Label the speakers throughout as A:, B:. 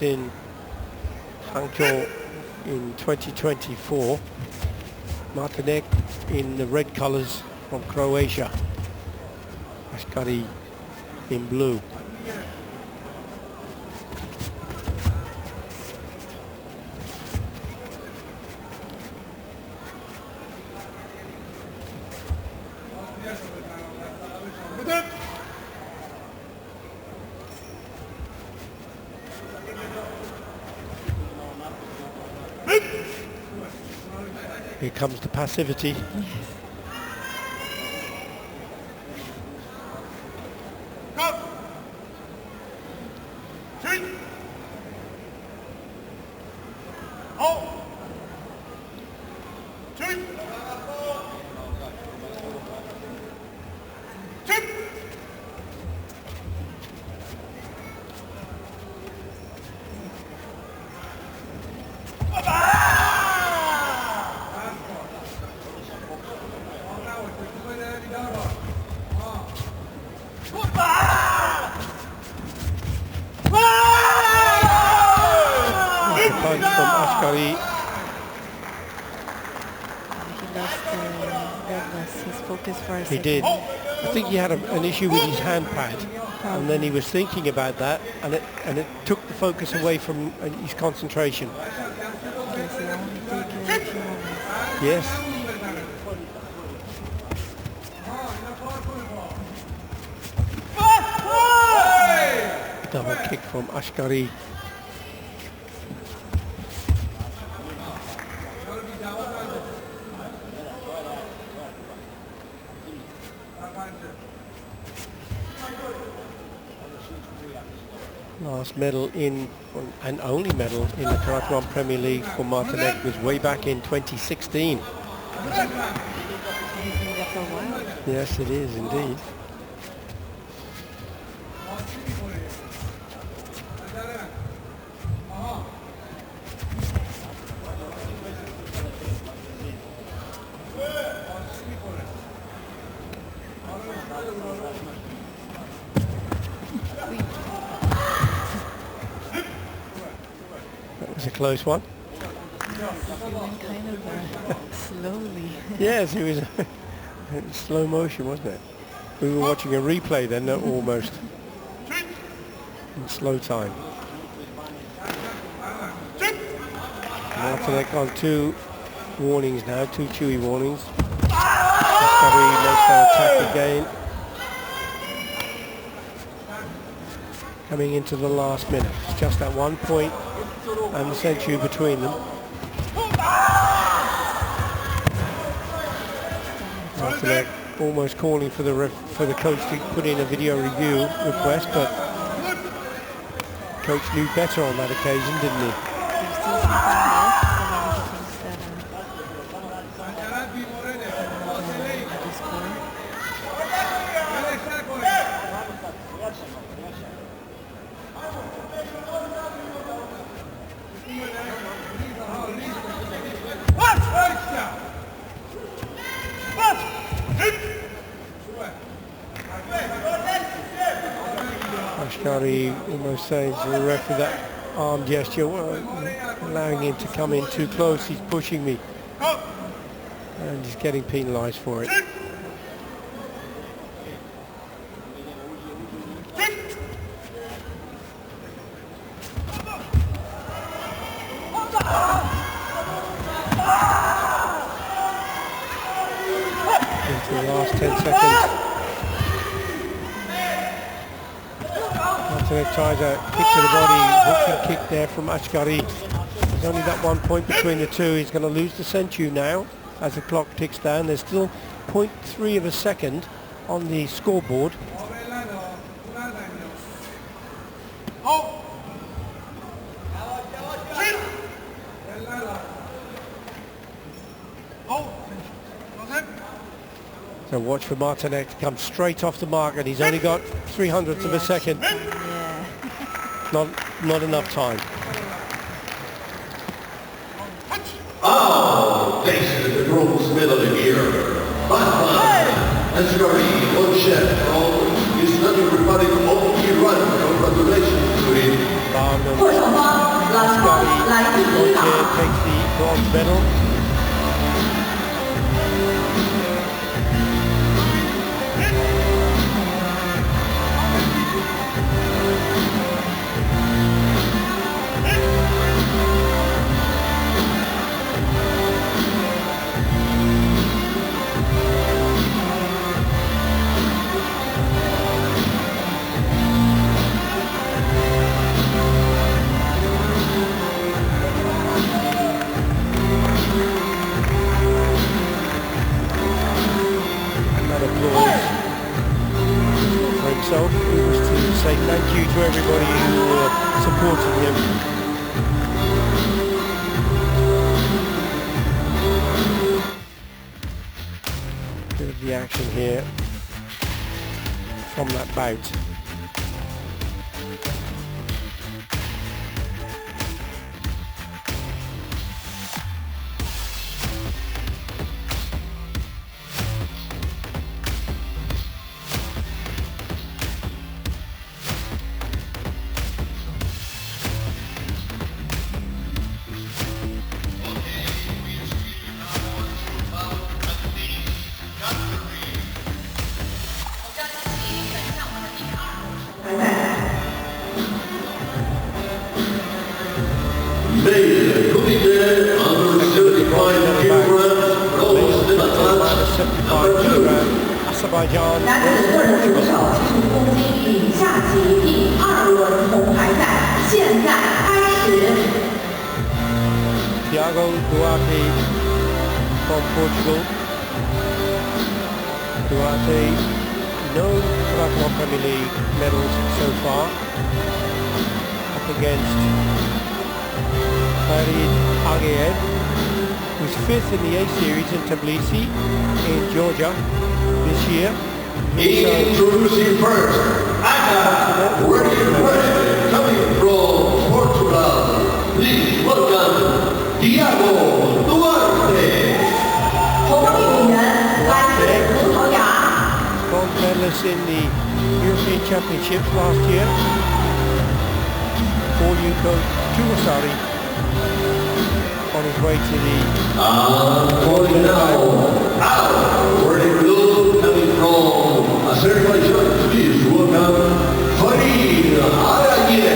A: in Hangzhou in 2024. Martinek in the red colors from Croatia. Ashkari in blue. Here comes the passivity. Punch from Ashkari.
B: He lost his focus for a second.
A: He did. I think he had an issue with his hand pad, and then he was thinking about that, and it took the focus away from his concentration. Yes. Double kick from Ashkari. Last medal in, and only medal in the Karate1 Premier League for Martinek was way back in 2016. Yes, it is indeed. That was a close one.
B: He went kind of slowly.
A: Yes, it was in slow motion, wasn't it? We were watching a replay then, almost in slow time. Martinek on 2 warnings now, 2 chewy warnings. Ashkari makes that attack again. Coming into the last minute. It's just that 1 point and the century between them. Martinek almost calling for the coach to put in a video review request, but coach knew better on that occasion, didn't he? Ashkari almost saying to the referee that arm gesture, allowing him to come in too close, he's pushing me. And he's getting penalised for it. Into the last 10 seconds. Martinek tries a kick to the body, hooking kick there from Ashkari. There's only that 1 point between the two. He's going to lose the century now as the clock ticks down. There's still 0.3 of a second on the scoreboard. So watch for Martinek to come straight off the mark, and he's only got 0.03 of a second.
B: Yeah.
A: Not enough time.
C: Oh, thanks to the girls' middle of the year. Ashkari, one chef, is not everybody all year round. Congratulations to him.
A: alarmed, and Karate1Hangzhou takes the bronze medal. For himself, he was to say thank you to everybody who were supporting him. Bit of the action here from that bout.
C: Male Kumite under 75 kilograms, bronze medal match
A: 75 kilogram, Azerbaijan versus Portugal.
D: 公斤以下级第2轮铜牌赛现在开始。
A: Thiago Duarte from Portugal. Duarte, no Karate1 Premier League medals so far. Up against Karate1Hangzhou, who's 5th in the A series in Tbilisi in Georgia this year.
C: Introducing first, Aka, working president coming from Portugal. Please welcome Thiago Duarte.
D: 红方运动员来自葡萄牙。
A: Bronze medalist in the European Championships last year. For Yuko Tuwasari on his way to the...
C: Calling now, working blue coming from Azerbaijan. Please welcome Karate1Hangzhou.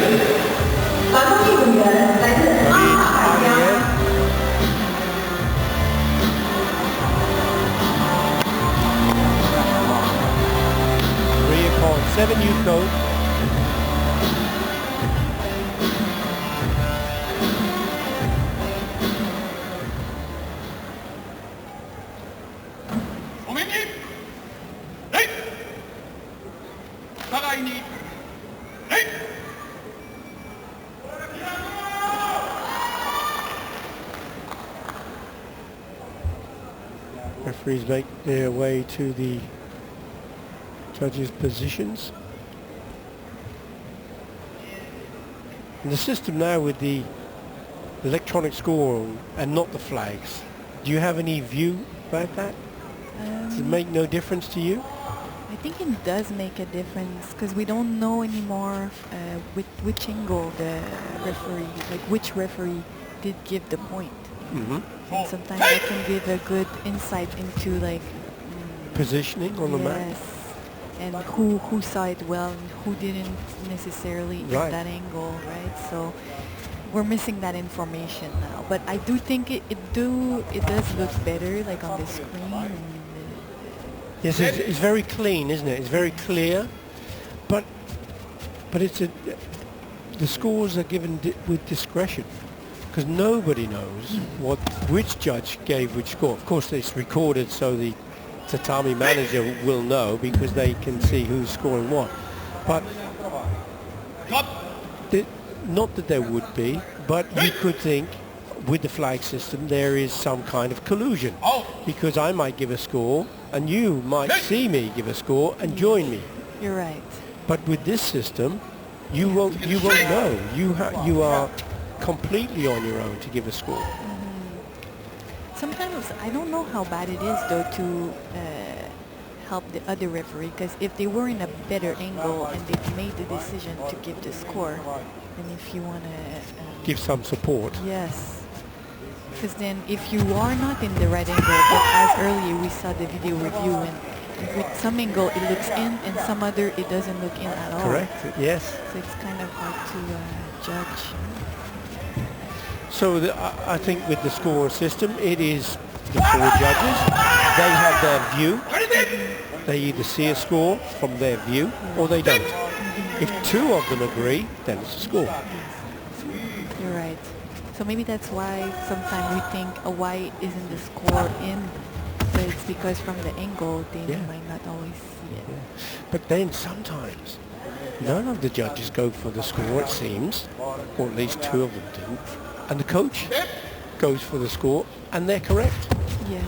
D: 蓝方运动员来自阿塞拜疆。
A: 7 Yuko. Referees make their way to the judges' positions. And the system now with the electronic score and not the flags, do you have any view about that? Does it make no difference to you?
B: I think it does make a difference because we don't know anymore with which angle the referee, like which referee did give the point. And sometimes that can give a good insight into like
A: positioning on the mat.
B: Yes, and who saw it well and who didn't necessarily in that angle, right? So we're missing that information now. But I do think it does look better like on the screen. And
A: yes, it's very clean, isn't it? It's very clear, but it's the scores are given with discretion, because nobody knows which judge gave which score. Of course, it's recorded, so the tatami manager will know because they can see who's scoring what. But not that there would be, but you could think with the flag system there is some kind of collusion, because I might give a score and you might see me give a score and join me.
B: You're right.
A: But with this system, you won't know. You are completely on your own to give a score.
B: Sometimes I don't know how bad it is though to help the other referee, because if they were in a better angle and they made the decision to give the score, and if you want to
A: give some support.
B: yes, because then if you are not in the right angle, but as earlier we saw the video review, and with some angle it looks in and some other it doesn't look in at all.
A: Correct, yes.
B: So it's kind of hard to judge.
A: So I think with the score system, it is the 4 judges. They have their view. They either see a score from their view or they don't. If 2 of them agree, then it's a score.
B: You're right. So maybe that's why sometimes we think why isn't the score in, but it's because from the angle they might not always see it.
A: But then sometimes none of the judges go for the score, it seems, or at least 2 of them didn't. And the coach goes for the score and they're correct.
B: Yes.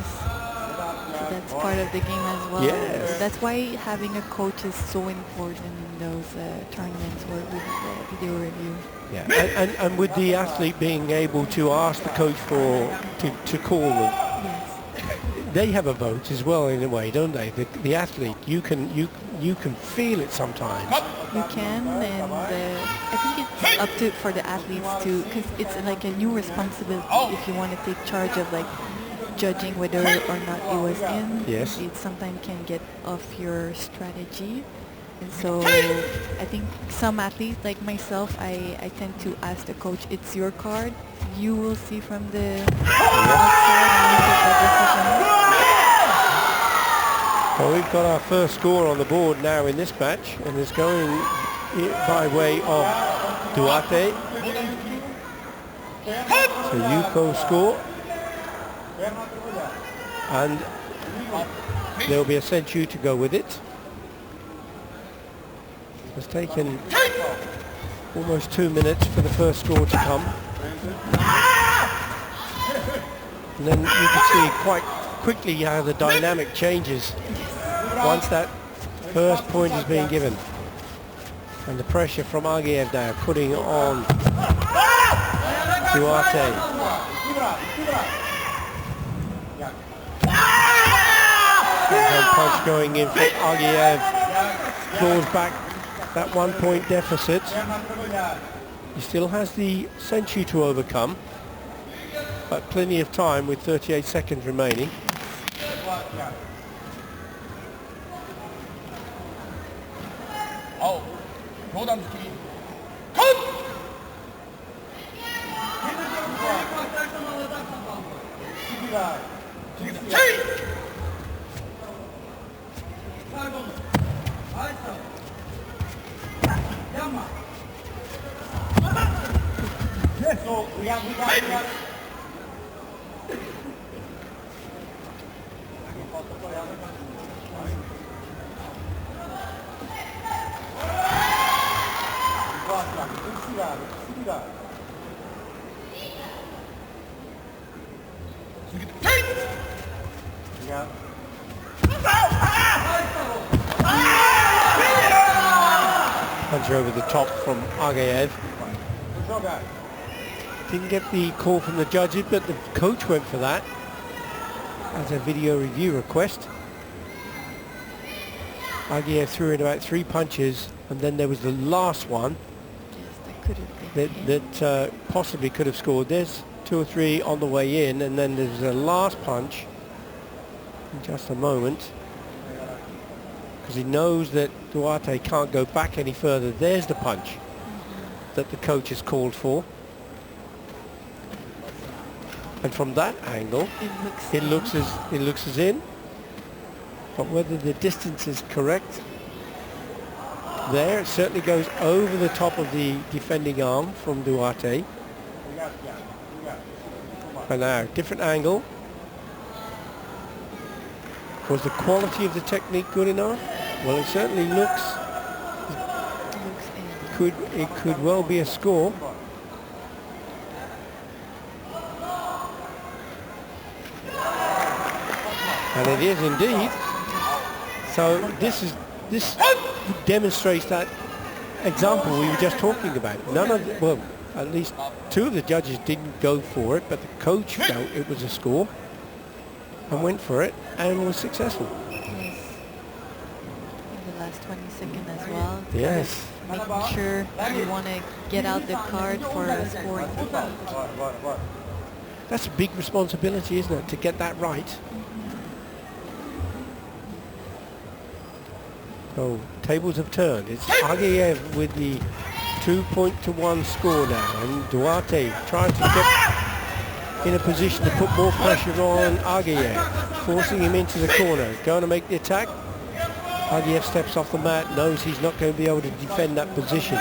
B: So that's part of the game as well.
A: Yes.
B: So that's why having a coach is so important in those tournaments where with the video review.
A: Yeah, and with the athlete being able to ask the coach to call them,
B: Yes.
A: they have a vote as well in a way, don't they? The athlete, you can feel it sometimes.
B: You can, and I think it's up to for the athletes too, because it's like a new responsibility if you want to take charge of like judging whether or not it was in.
A: Yes.
B: It sometimes can get off your strategy. And so I think some athletes like myself, I tend to ask the coach, it's your card, you will see from the outside and you take that decision.
A: Well, we've got our first score on the board now in this match, and it's going by way of Duarte. So Yuko score, and there'll be a senchu to go with it. It's taken almost 2 minutes for the first score to come. And then you can see quite quickly how the dynamic changes once that first point is being given. And the pressure from Agiev now putting on Duarte. Hand punch going in for Agiev. Claws back that 1 point deficit. He still has the senchu to overcome, but plenty of time with 38 seconds remaining. Punch over the top from Agiev. Didn't get the call from the judges, but the coach went for that as a video review request. Agiev threw in about 3 punches, and then there was the last one that possibly could have scored. There's 2 or 3 on the way in, and then there's a last punch in just a moment, because he knows that Duarte can't go back any further. There's the punch that the coach has called for. And from that angle, it looks as in. But whether the distance is correct, there it certainly goes over the top of the defending arm from Duarte. And now, different angle. Was the quality of the technique good enough? Well, it certainly looks. It could well be a score. And it is indeed. So this demonstrates that example we were just talking about. None of the, well, at least 2 of the judges didn't go for it, but the coach felt it was a score and went for it and was successful.
B: Yes. In the last 20 seconds as well.
A: Yes.
B: making sure you want to get out the card for scoring.
A: That's a big responsibility, isn't it, to get that right? So tables have turned. It's Agiev with the 2-1 score now, and Duarte trying to get in a position to put more pressure on Agiev, forcing him into the corner. Going to make the attack. Agiev steps off the mat, knows he's not going to be able to defend that position.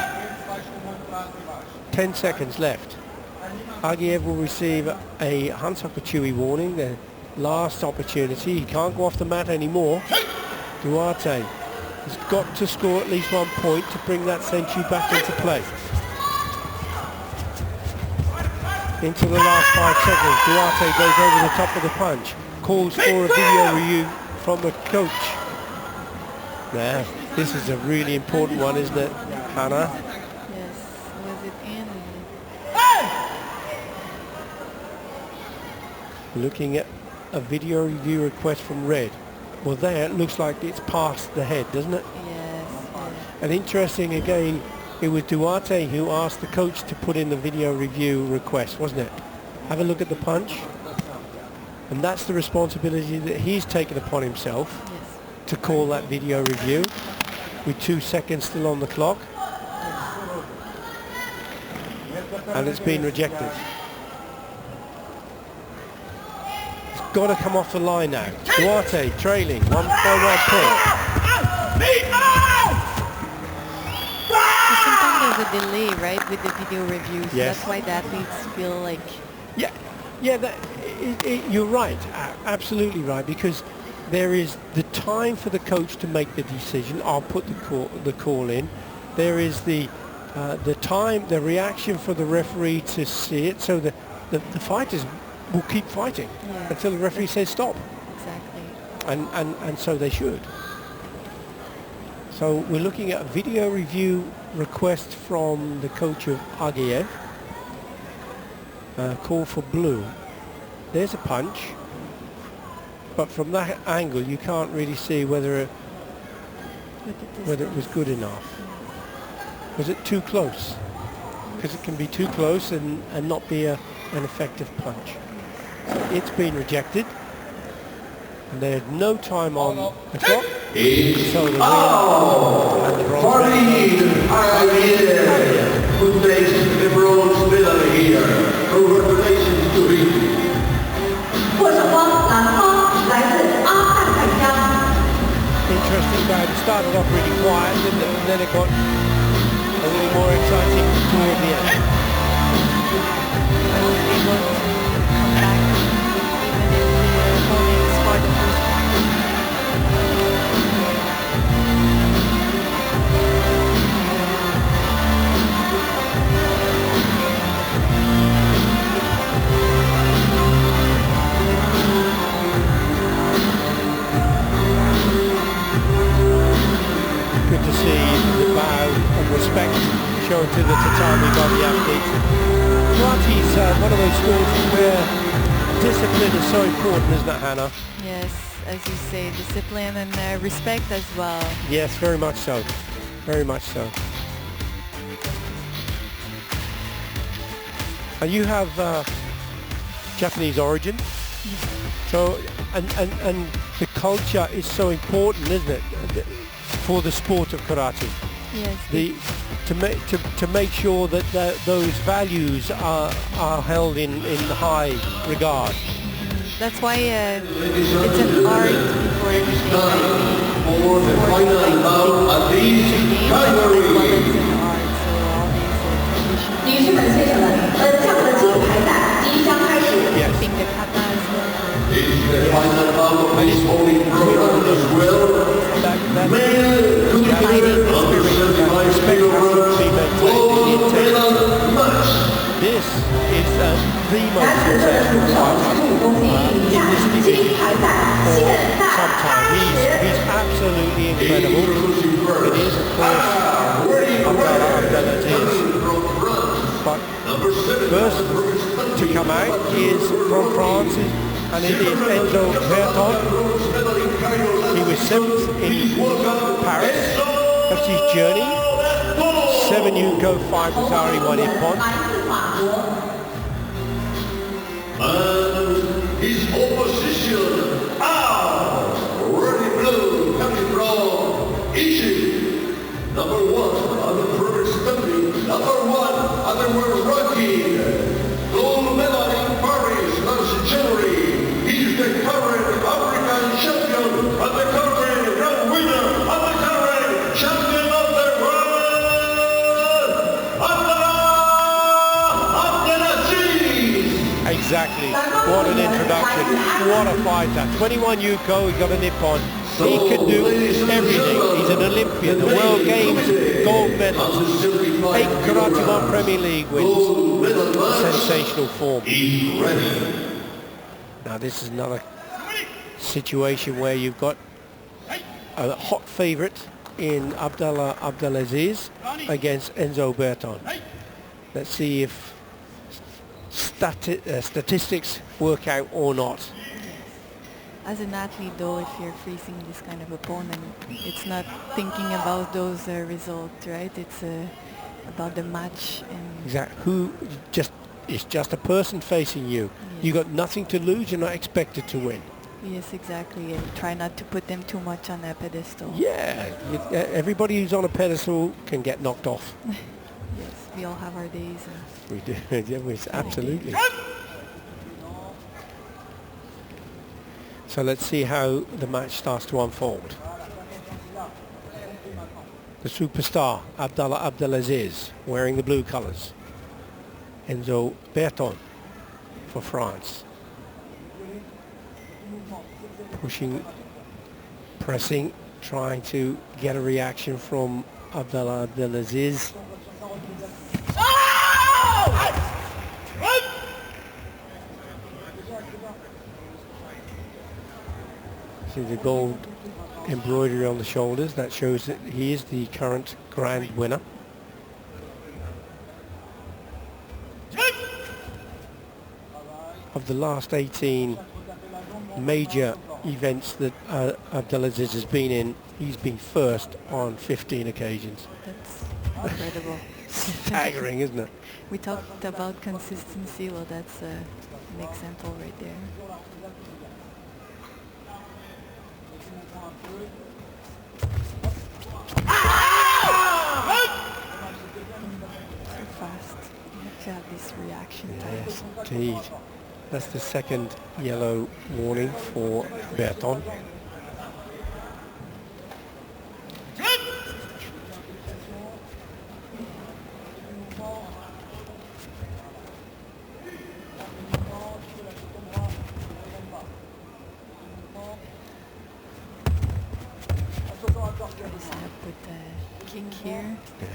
A: 10 seconds left. Agiev will receive a Hansokachui warning, the last opportunity. He can't go off the mat anymore. Duarte has got to score at least 1 point to bring that century back into play. Into the last 5 seconds, Duarte goes over the top of the punch, calls for a video review from the coach. Now, this is a really important one, isn't it, Hannah?
B: Yes, was it in?
A: Looking at a video review request from Red. Well, there it looks like it's past the head, doesn't it?
B: Yes.
A: And interesting again, it was Duarte who asked the coach to put in the video review request, wasn't it? Have a look at the punch. And that's the responsibility that he's taken upon himself,
B: Yes.
A: to call that video review with 2 seconds still on the clock. And it's been rejected. It's got to come off the line now. Duarte trailing 1 point.
B: Sometimes there's a delay, right, with the video reviews. So
A: Yes.
B: that's why the athletes feel like...
A: Yeah, you're right, absolutely right, because there is the time for the coach to make the decision. I'll put the call in. There is the time, the reaction for the referee to see it, so the fighters will keep fighting until the referee says stop.
B: Exactly.
A: And so they should. So we're looking at a video review request from the coach of Agiev. Call for blue. There's a punch, but from that angle you can't really see whether it was good enough. Was it too close? Because it can be too close and not be an effective punch. So it's been rejected, and there's no time on the clock. So the win and the bronze
C: who takes the bronze medal here. Congratulations to him.
D: 获胜方蓝方来自阿汉海江。
A: Interesting game. It started off really quiet, didn't it? And then it got a little more exciting toward the end.
B: I was able to come back even if the opponent scored the first point.
A: Good to see the bow and respect shown to the tatami by the athletes. Karate is one of those sports where discipline is so important, isn't it, Hannah?
B: Yes, as you say, discipline and respect as well.
A: Yes, very much so. Very much so. And you have Japanese origin. So, and the culture is so important, isn't it, for the sport of karate?
B: Yes.
A: To make sure that those values are held in high regard.
B: That's why it's an art before everything.
C: For the final bout of these categories.
D: 女士们、先生们，本项的金牌赛即将开始。
B: Keeping the kata as well.
C: It's the final bout of this holy program as well. Male Kumite of the 75KG gold medal match.
A: This is the
D: 男
A: most
D: 子的
A: successful
D: 主手
A: fighter
D: 体育比赛金牌赛现在
A: sometime.
D: 开
A: He's
D: 始。
A: absolutely incredible. It is, of course, Abdallah Aziz. But first to come out is from France, and it is Enzo Verton. He was 7th in Paris. That's his journey. 7 Yuko, 5 Uzari, 1 Ippon.
D: 来自法国。
C: And his opposition are Ready Blue coming from Egypt. Number 1 on the progress country. Number 1 on the world ranking. Gold medal in Paris last January. He's the current African champion and the current grand winner and the current champion of the world. Abdelaziz.
A: Exactly. What an introduction. What a fighter. 21 Yuko, he got a Nippon. He can do everything. He's an Olympian, the World Games gold medalist, 8 Karate1 Premier League wins. Sensational form. Now this is another situation where you've got a hot favourite in Abdelaziz against Enzo Berton. Let's see if statistics work out or not.
B: As an athlete, though, if you're facing this kind of opponent, it's not thinking about those results, right? It's about the match. And
A: Exactly. It's just a person facing you.
B: Yes.
A: You got nothing to lose. You're not expected to win.
B: yes, exactly. And try not to put them too much on that pedestal.
A: Yeah. Everybody who's on a pedestal can get knocked off.
B: Yes, we all have our days. And
A: We do. Yeah, absolutely. So let's see how the match starts to unfold. The superstar, Abdelaziz, wearing the blue colours. Enzo Berton for France. Pushing, pressing, trying to get a reaction from Abdelaziz. See the gold embroidery on the shoulders. That shows that he is the current grand winner. Of the last 18 major events that Abdelaziz has been in, he's been first on 15 occasions.
B: that's incredible.
A: Staggering, isn't it?
B: We talked about consistency. Well, that's an example right there. So fast. You have to have this reaction time.
A: Yes, indeed. That's the second yellow warning for Berton.
B: Set up with the kick here.
A: Yeah.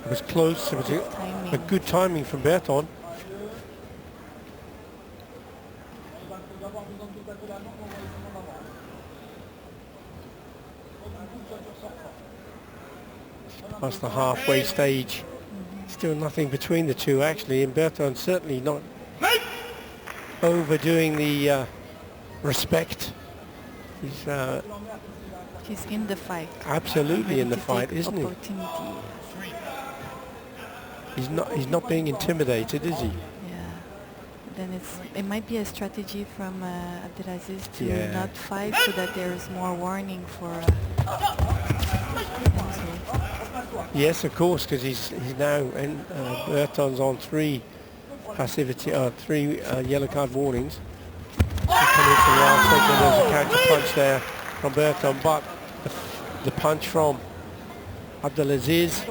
A: It was close. It was a good timing from Berton. Past the halfway stage. Still nothing between the two actually, and Berton certainly not overdoing the respect.
B: He's in the fight.
A: Absolutely in the
B: Ready to
A: fight,
B: take
A: isn't he?
B: opportunity.
A: He's not being intimidated, is he?
B: Yeah. Then it might be a strategy from Abdelaziz to
A: Yeah.
B: not fight so that there is more warning for Enzo.
A: Yes, of course, because he's now and Berton's on 3 yellow card warnings. Coming to the last segment, there's a counter punch there from Berton, but the punch from Abdelaziz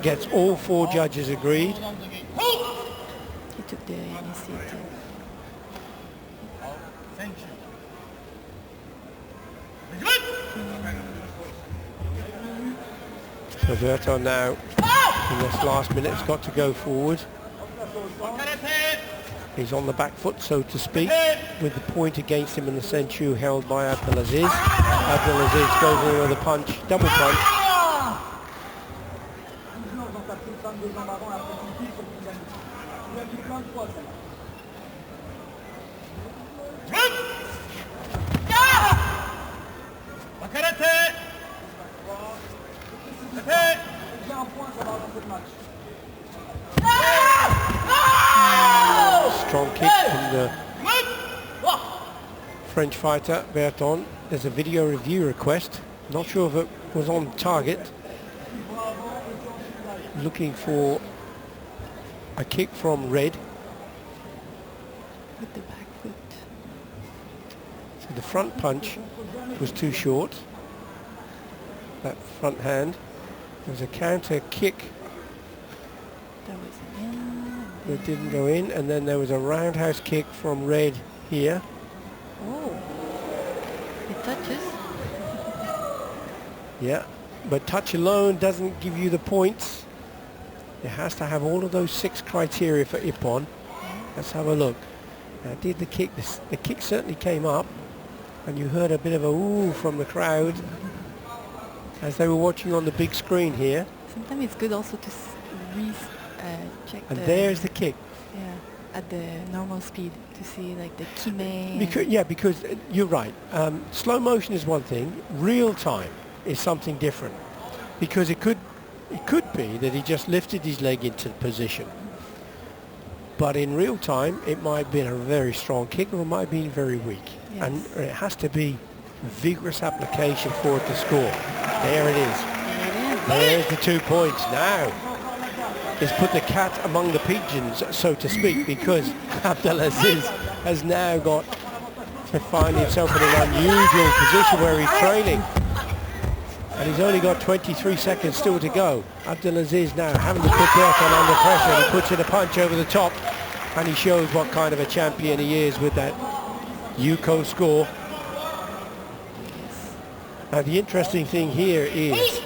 A: gets all 4 judges agreed.
B: He took the initiative.
A: So Berton now, in this last minute, has got to go forward. He's on the back foot, so to speak, with the point against him in the senchu held by Abdelaziz. Abdelaziz goes in with a punch, double punch. the French fighter, Berton. There's a video review request. Not sure if it was on target. Looking for a kick from Red.
B: With the back foot.
A: So the front punch was too short. That front hand. There was a counter kick
B: That was in.
A: that didn't go in, and then there was a roundhouse kick from Red here.
B: Oh. It touches.
A: Yeah, but touch alone doesn't give you the points. It has to have all of those 6 criteria for Ippon. Let's have a look. Now, did the kick? The kick certainly came up, and you heard a bit of a ooh from the crowd as they were watching on the big screen here.
B: Sometimes it's good also to check
A: And there's the kick.
B: Yeah, at the normal speed to see like the kime.
A: Because you're right. Slow motion is one thing. Real time is something different, because it could be that he just lifted his leg into position, but in real time it might have been a very strong kick, or it might have been very weak.
B: Yes.
A: And it has to be vigorous application for it to score. There it is. There's the 2 points. Now it's put the cat among the pigeons, so to speak, because Abdelaziz has now got to find himself in an unusual position where he's trailing. And he's only got 23 seconds still to go. Abdelaziz now having to put Berton under pressure, and he puts in a punch over the top, and he shows what kind of a champion he is with that Yuko score. Now the interesting thing here is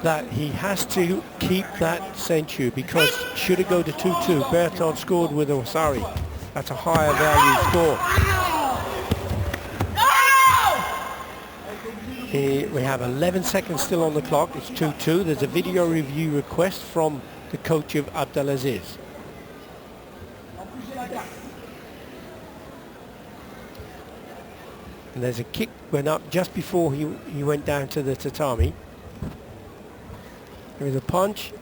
A: that he has to keep that senchu, because should it go to 2-2, Berton scored with Osari. That's a higher value score. We have 11 seconds still on the clock. It's 2-2. There's a video review request from the coach of Abdelaziz. And there's a kick went up just before he went down to the tatami. There was a punch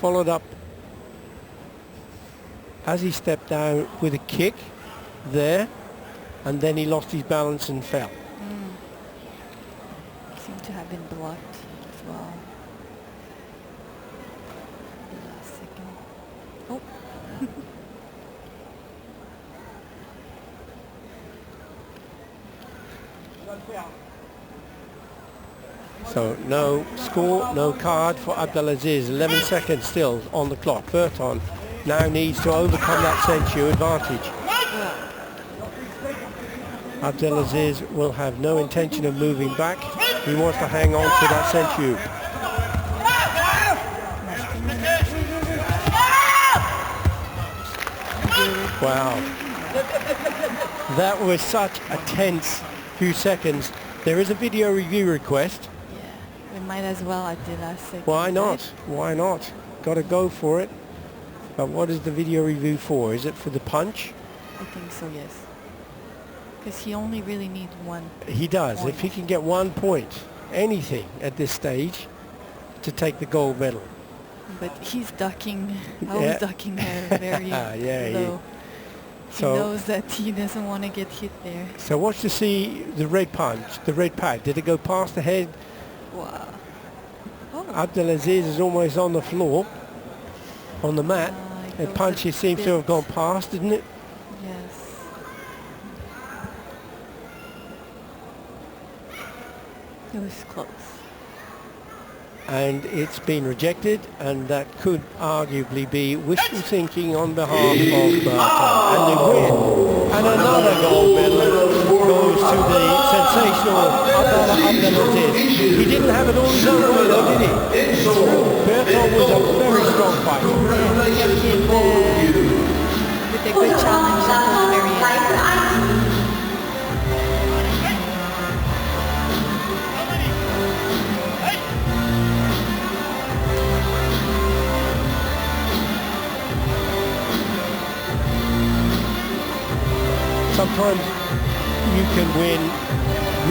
A: followed up as he stepped down with a kick there, and then he lost his balance and fell.
B: Seemed to have been blocked as well. The last second. Oh.
A: So no score, no card for Abdelaziz. 11 seconds still on the clock. Berton now needs to overcome that senchu advantage. Abdelaziz will have no intention of moving back. He wants to hang on to that senchu. Wow. That was such a tense few seconds. There is a video review request.
B: Yeah, we might as well at the last second.
A: Why not? Why not? Got to go for it. But what is the video review for? Is it for the punch?
B: I think so, yes. Because he only really needs one.
A: He does.
B: point.
A: If he can get 1 point, anything at this stage, to take the gold medal.
B: But he's ducking, always ducking there very low. He knows that he doesn't want to get hit there.
A: So watch to see the red punch, the red pad. Did it go past the head?
B: Wow. Oh.
A: Abdelaziz is almost on the floor, on the mat. The punch seems to have gone past, didn't it?
B: Yes. It was close.
A: And it's been rejected, and that could arguably be wishful thinking on behalf of Berton. And they win. And another gold medal goes to the sensational Abdelaziz. He didn't have it all his own way though, did he? It's true. Berton was a very strong fighter.
B: Yeah, he kept with a good challenge until the very end.
A: Sometimes you can win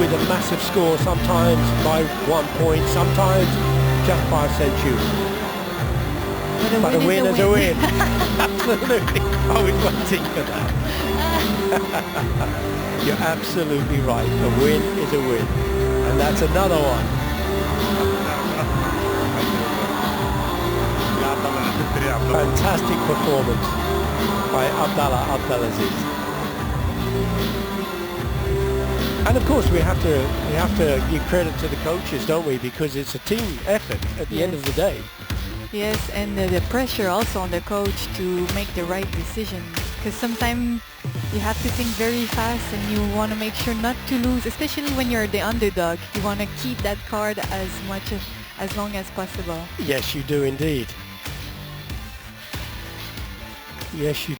A: with a massive score, sometimes by 1 point, sometimes just by a senchu. But a win is a win. Absolutely. I was waiting for that. You're absolutely right. A win is a win. And that's another one. Fantastic performance by Abdulaziz. And of course we have to give credit to the coaches, don't we? Because it's a team effort at the end of the day.
B: Yes, and the pressure also on the coach to make the right decision, because sometimes you have to think very fast and you want to make sure not to lose, especially when you're the underdog. You want to keep that card as long as possible.
A: Yes, you do indeed. Yes, you